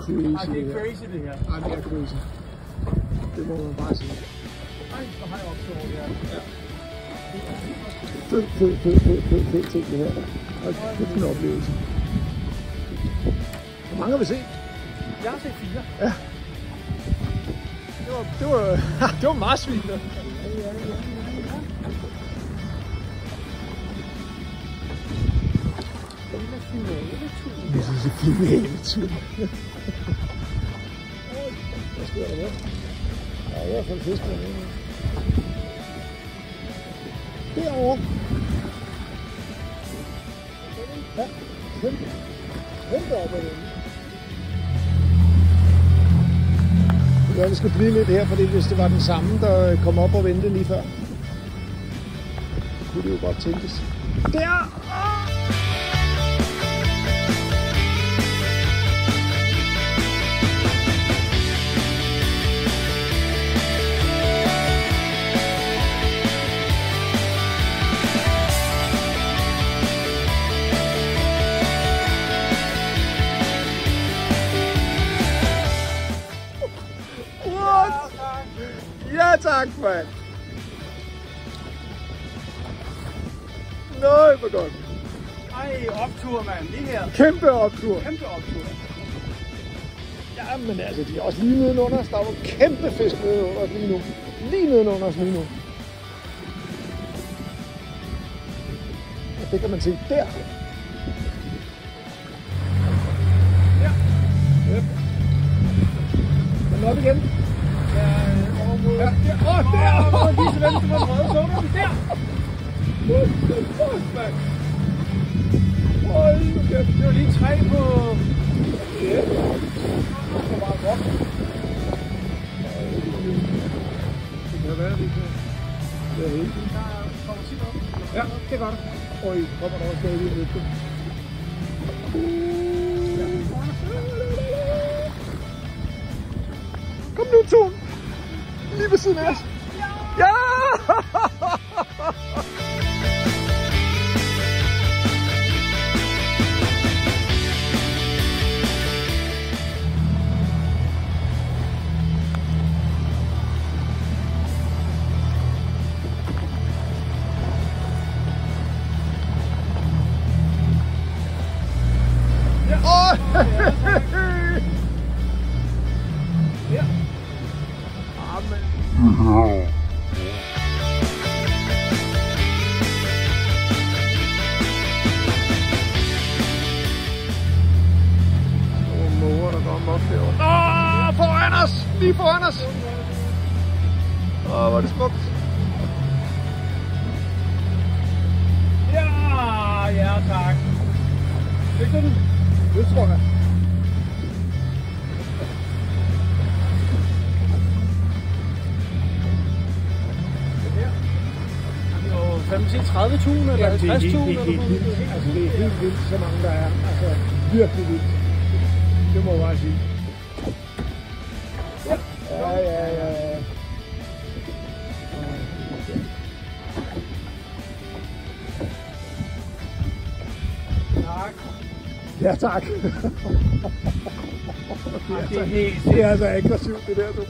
crazy. Det er crazy det her. Ej, det er crazy. Det må man bare sige. Ej, så har jeg opstået det her. Fed ting det her. Det er en oplevelse. Hvor mange har vi set? Jeg har set 4. Ja. Det var meget svin. Ja. Det er finaletur. Hvad sker der med? Der er i hvert fald fisk med det. Derovre. Ja, kæmpe op ad den. Ja, vi skal blive lidt her, fordi hvis det var den samme, der kom op og ventede lige før, kunne det jo godt tænkes. Der! Ja tak, mand. Nøj, hvor godt. Ej, optur, mand. Lige her. Kæmpe optur. Kæmpe optur. Jamen altså, de er også lige nedenunder os. Der er jo kæmpe fisk nedenunder os lige nu. Lige nedenunder os lige nu. Og det kan man se der. Ja. Yep. Den er op igen. Ja, der! Vise venstre på den røde, så du den der! What the fuck, mand? Hold nu kæft. Det var lige 3 på... Ja. Det var bare godt. Det kan være, det kan. Det er helt. Der kommer tit op. Ja, det er godt. Øj, kommer der også noget lige lidt. Kom nu, Thun! Lige ved siden af os. Ja! Ja. Amen. Måger, der kommer op derovre. Foran os! Lige foran os! Hvor er det smukt. Ja, tak. Fik du den? Det tror jeg. Det er jo 30.000 eller 50.000 eller sådan noget. Altså, det er helt vildt, så mange der er. Altså, virkelig vildt. Det må jeg bare sige. Ja. Tak. Ja, tak. Det er altså aggressivt, det der, du.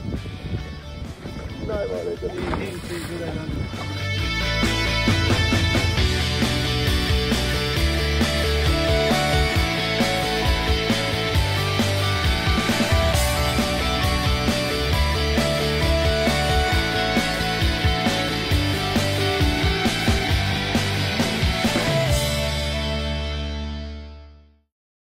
Nej, hvor er det ikke. Det er helt sygt, det der.